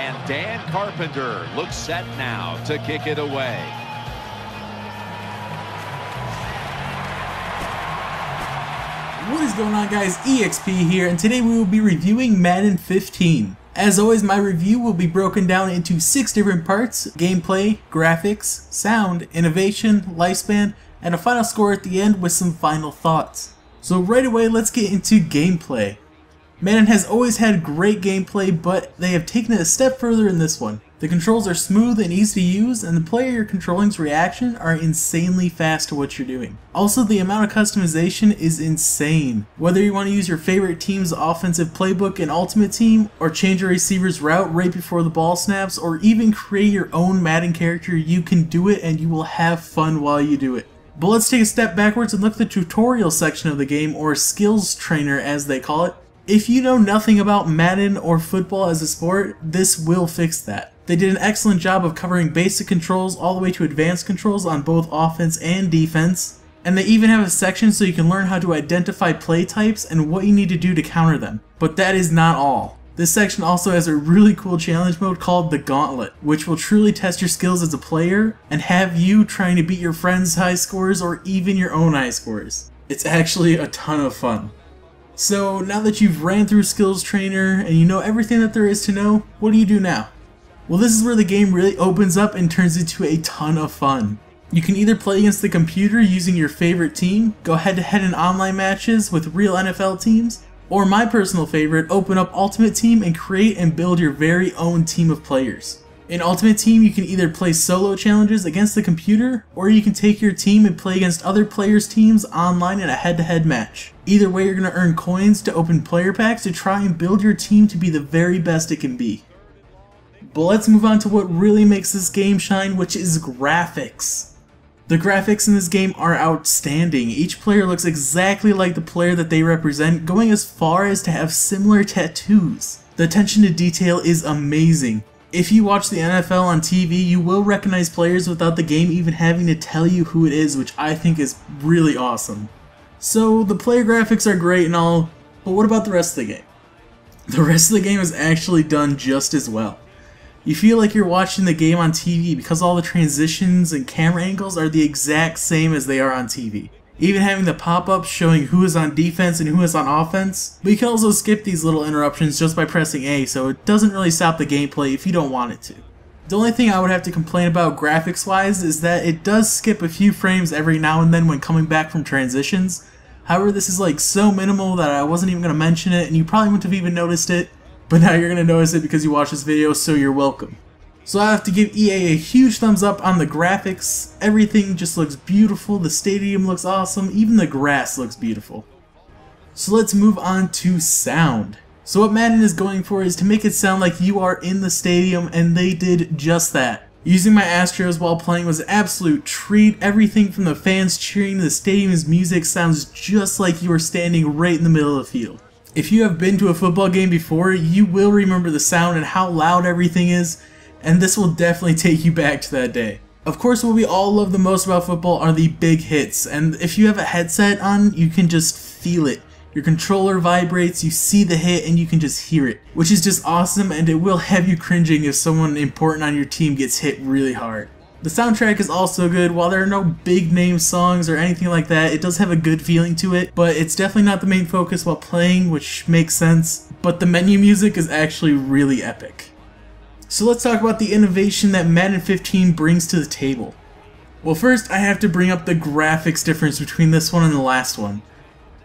And Dan Carpenter looks set now to kick it away. What is going on, guys? EXP here, and today we will be reviewing Madden 15. As always, my review will be broken down into 6 different parts: gameplay, graphics, sound, innovation, lifespan, and a final score at the end with some final thoughts. So right away, let's get into gameplay. Madden has always had great gameplay, but they have taken it a step further in this one. The controls are smooth and easy to use, and the player you're controlling's reaction are insanely fast to what you're doing. Also, the amount of customization is insane. Whether you want to use your favorite team's offensive playbook in Ultimate Team, or change your receiver's route right before the ball snaps, or even create your own Madden character, you can do it and you will have fun while you do it. But let's take a step backwards and look at the tutorial section of the game, or skills trainer as they call it. If you know nothing about Madden or football as a sport, this will fix that. They did an excellent job of covering basic controls all the way to advanced controls on both offense and defense. And they even have a section so you can learn how to identify play types and what you need to do to counter them. But that is not all. This section also has a really cool challenge mode called the Gauntlet, which will truly test your skills as a player and have you trying to beat your friends' high scores or even your own high scores. It's actually a ton of fun. So now that you've ran through Skills Trainer and you know everything that there is to know, what do you do now? Well, this is where the game really opens up and turns into a ton of fun. You can either play against the computer using your favorite team, go head-to-head in online matches with real NFL teams, or my personal favorite, open up Ultimate Team and create and build your very own team of players. In Ultimate Team, you can either play solo challenges against the computer, or you can take your team and play against other players' teams online in a head-to-head match. Either way, you're going to earn coins to open player packs to try and build your team to be the very best it can be. But let's move on to what really makes this game shine, which is graphics. The graphics in this game are outstanding. Each player looks exactly like the player that they represent, going as far as to have similar tattoos. The attention to detail is amazing. If you watch the NFL on TV, you will recognize players without the game even having to tell you who it is, which I think is really awesome. So the player graphics are great and all, but what about the rest of the game? The rest of the game is actually done just as well. You feel like you're watching the game on TV because all the transitions and camera angles are the exact same as they are on TV. Even having the pop-ups showing who is on defense and who is on offense, but you can also skip these little interruptions just by pressing A, so it doesn't really stop the gameplay if you don't want it to. The only thing I would have to complain about graphics-wise is that it does skip a few frames every now and then when coming back from transitions. However, this is like so minimal that I wasn't even going to mention it, and you probably wouldn't have even noticed it. But now you're going to notice it because you watched this video, so you're welcome. So I have to give EA a huge thumbs up on the graphics. Everything just looks beautiful, the stadium looks awesome, even the grass looks beautiful. So let's move on to sound. So what Madden is going for is to make it sound like you are in the stadium, and they did just that. Using my Astros while playing was an absolute treat. Everything from the fans cheering to the stadium's music sounds just like you are standing right in the middle of the field. If you have been to a football game before, you will remember the sound and how loud everything is, and this will definitely take you back to that day. Of course, what we all love the most about football are the big hits, and if you have a headset on, you can just feel it. Your controller vibrates, you see the hit, and you can just hear it, which is just awesome, and it will have you cringing if someone important on your team gets hit really hard. The soundtrack is also good. While there are no big name songs or anything like that, it does have a good feeling to it, but it's definitely not the main focus while playing, which makes sense. But the menu music is actually really epic. So let's talk about the innovation that Madden 15 brings to the table. Well, first I have to bring up the graphics difference between this one and the last one.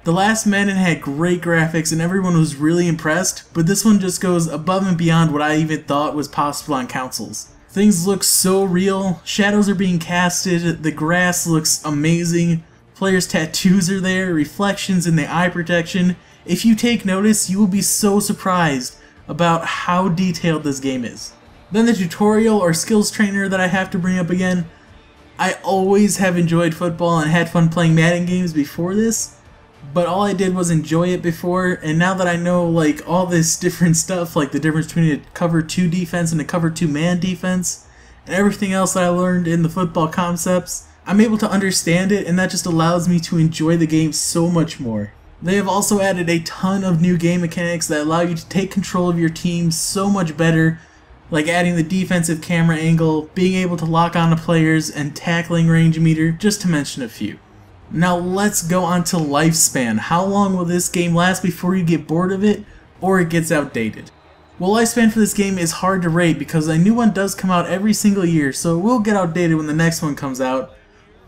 The last Madden had great graphics and everyone was really impressed, but this one just goes above and beyond what I even thought was possible on consoles. Things look so real, shadows are being casted, the grass looks amazing, players' tattoos are there, reflections in the eye protection. If you take notice, you will be so surprised about how detailed this game is. Then the tutorial or skills trainer that I have to bring up again. I always have enjoyed football and had fun playing Madden games before this, but all I did was enjoy it before, and now that I know like all this different stuff, like the difference between a cover 2 defense and a cover 2 man defense, and everything else that I learned in the football concepts, I'm able to understand it, and that just allows me to enjoy the game so much more. They have also added a ton of new game mechanics that allow you to take control of your team so much better, like adding the defensive camera angle, being able to lock on to players, and tackling range meter, just to mention a few. Now let's go on to lifespan. How long will this game last before you get bored of it, or it gets outdated? Well, lifespan for this game is hard to rate because a new one does come out every single year, so it will get outdated when the next one comes out.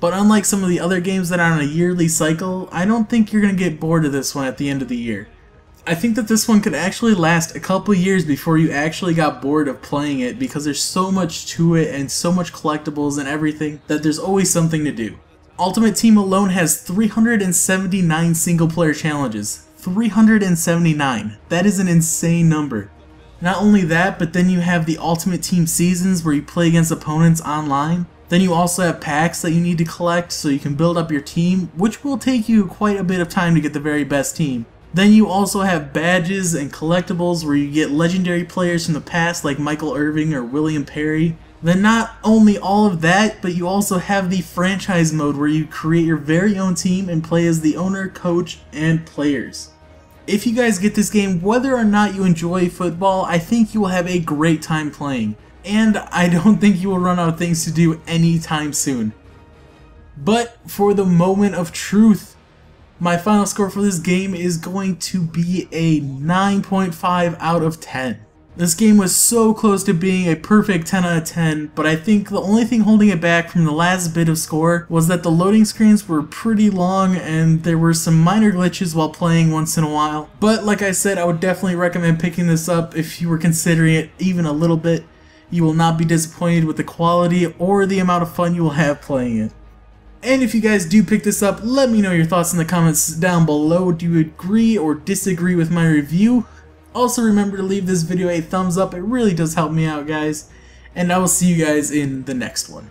But unlike some of the other games that are on a yearly cycle, I don't think you're going to get bored of this one at the end of the year. I think that this one could actually last a couple years before you actually got bored of playing it because there's so much to it and so much collectibles and everything that there's always something to do. Ultimate Team alone has 379 single player challenges. 379. That is an insane number. Not only that, but then you have the Ultimate Team seasons where you play against opponents online. Then you also have packs that you need to collect so you can build up your team, which will take you quite a bit of time to get the very best team. Then you also have badges and collectibles where you get legendary players from the past like Michael Irving or William Perry. Then not only all of that, but you also have the franchise mode where you create your very own team and play as the owner, coach, and players. If you guys get this game, whether or not you enjoy football, I think you will have a great time playing. And I don't think you will run out of things to do anytime soon. But for the moment of truth, my final score for this game is going to be a 9.5 out of 10. This game was so close to being a perfect 10 out of 10, but I think the only thing holding it back from the last bit of score was that the loading screens were pretty long and there were some minor glitches while playing once in a while. But like I said, I would definitely recommend picking this up if you were considering it even a little bit. You will not be disappointed with the quality or the amount of fun you will have playing it. And if you guys do pick this up, let me know your thoughts in the comments down below. Do you agree or disagree with my review? Also remember to leave this video a thumbs up, it really does help me out guys. And I will see you guys in the next one.